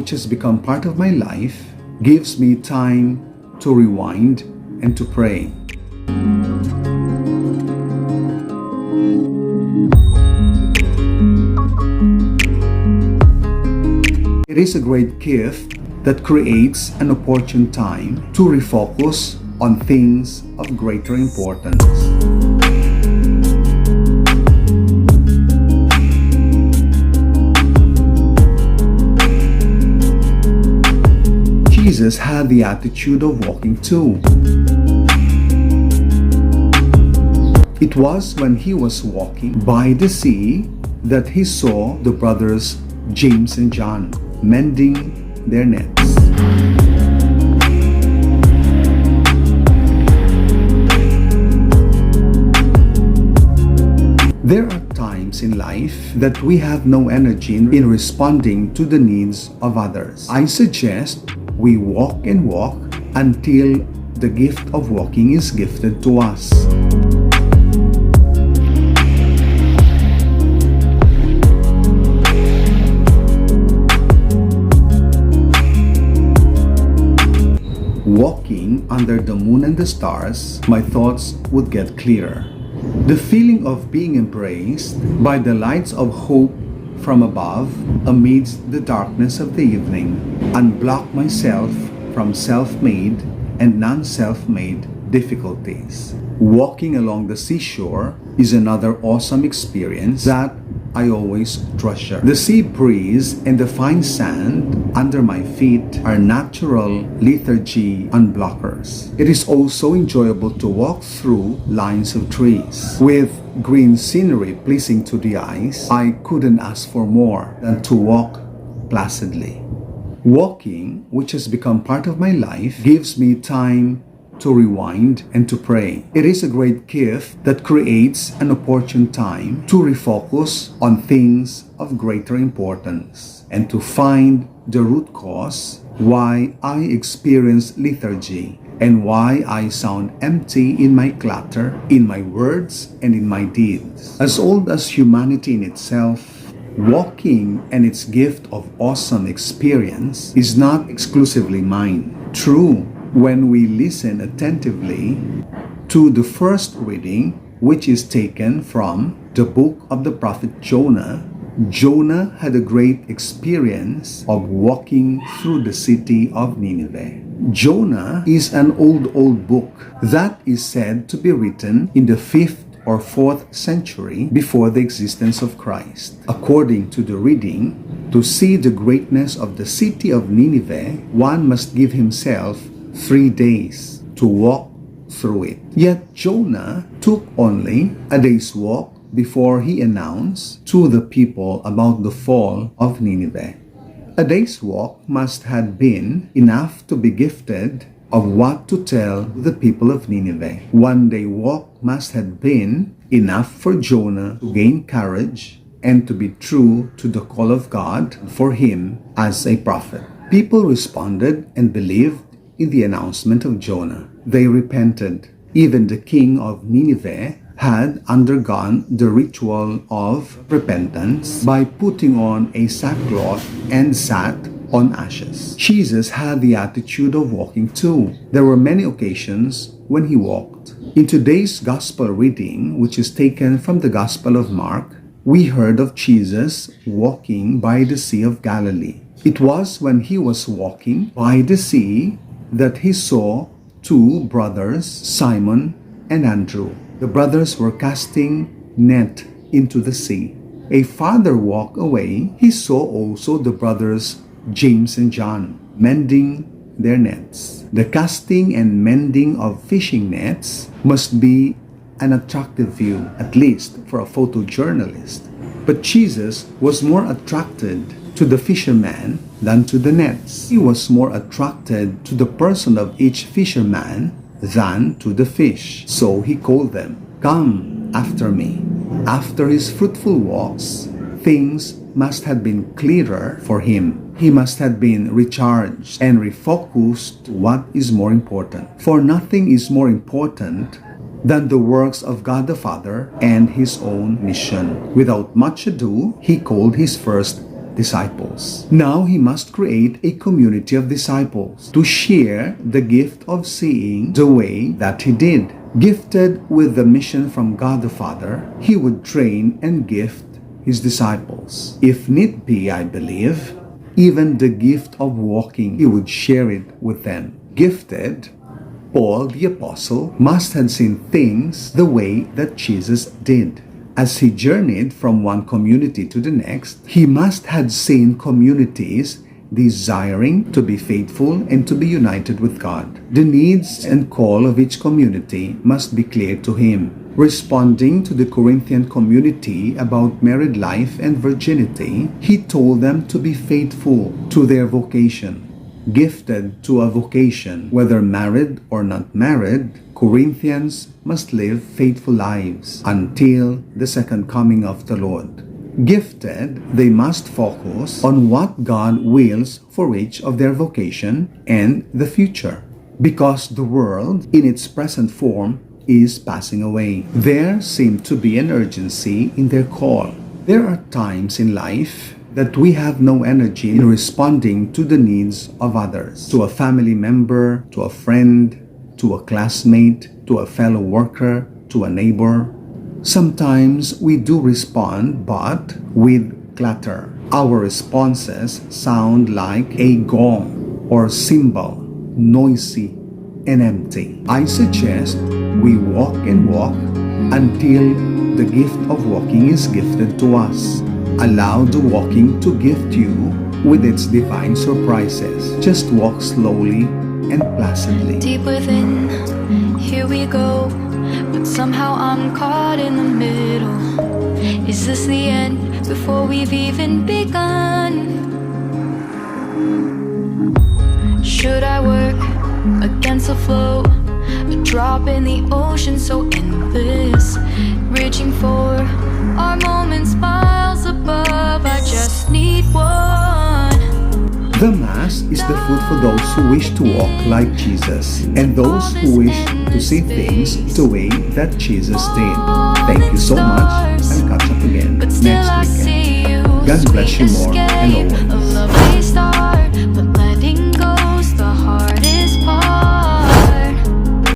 which has become part of my life, gives me time to rewind and to pray. It is a great gift that creates an opportune time to refocus on things of greater importance. Jesus had the attitude of walking too. It was when he was walking by the sea that he saw the brothers James and John mending their nets. There are times in life that we have no energy in responding to the needs of others. I suggest we walk and walk until the gift of walking is gifted to us. Walking under the moon and the stars, my thoughts would get clearer. The feeling of being embraced by the lights of hope from above amidst the darkness of the evening unblock myself from self-made and non-self-made difficulties. Walking along the seashore is another awesome experience that I always treasure. The sea breeze and the fine sand under my feet are natural lethargy unblockers. It is also enjoyable to walk through lines of trees. With green scenery pleasing to the eyes, I couldn't ask for more than to walk placidly. Walking, which has become part of my life, gives me time to rewind and to pray. It is a great gift that creates an opportune time to refocus on things of greater importance and to find the root cause why I experience lethargy and why I sound empty in my clatter, in my words, and in my deeds. As old as humanity in itself, walking and its gift of awesome experience is not exclusively mine. True, when we listen attentively to the first reading, which is taken from the book of the prophet Jonah, Jonah had a great experience of walking through the city of Nineveh. Jonah is an old book that is said to be written in the 5th or 4th century before the existence of Christ. According to the reading, to see the greatness of the city of Nineveh, one must give himself 3 days to walk through it. Yet Jonah took only a day's walk before he announced to the people about the fall of Nineveh. A day's walk must have been enough to be gifted of what to tell the people of Nineveh. 1 day walk must have been enough for Jonah to gain courage and to be true to the call of God for him as a prophet. People responded and believed in the announcement of Jonah. They repented. Even the king of Nineveh had undergone the ritual of repentance by putting on a sackcloth and sat on ashes. Jesus had the attitude of walking too. There were many occasions when he walked. In today's gospel reading, which is taken from the Gospel of Mark, we heard of Jesus walking by the Sea of Galilee. It was when he was walking by the sea that he saw 2 brothers, Simon and Andrew. The brothers were casting net into the sea. A farther walk away, he saw also the brothers James and John mending their nets. The casting and mending of fishing nets must be an attractive view, at least for a photojournalist. But Jesus was more attracted to the fisherman than to the nets. He was more attracted to the person of each fisherman than to the fish. So he called them, "Come after me." After his fruitful walks, things must have been clearer for him. He must have been recharged and refocused to what is more important. For nothing is more important than the works of God the Father and his own mission. Without much ado, he called his first disciples. Now he must create a community of disciples to share the gift of seeing the way that he did. Gifted with the mission from God the Father, he would train and gift his disciples. If need be, I believe, even the gift of walking, he would share it with them. Gifted, Paul the Apostle must have seen things the way that Jesus did. As he journeyed from one community to the next, he must have seen communities desiring to be faithful and to be united with God. The needs and call of each community must be clear to him. Responding to the Corinthian community about married life and virginity, he told them to be faithful to their vocation. Gifted to a vocation, whether married or not married, Corinthians must live faithful lives until the second coming of the Lord. Gifted, they must focus on what God wills for each of their vocation and the future, because the world in its present form is passing away. There seemed to be an urgency in their call. There are times in life that we have no energy in responding to the needs of others, to a family member, to a friend, to a classmate, to a fellow worker, to a neighbor. Sometimes we do respond, but with clatter. Our responses sound like a gong or cymbal, noisy and empty. I suggest we walk and walk until the gift of walking is gifted to us. Allow the walking to gift you with its divine surprises. Just walk slowly and placidly. Deep within, here we go, but somehow I'm caught in the middle. Is this the end before we've even begun? Should I work against the flow? A drop in the ocean so endless, reaching for our moments miles above. I just need one. The Mass is the food for those who wish to walk like Jesus and those who wish to see things the way that Jesus did. Thank you so much, and catch up again next weekend. God bless you more and always.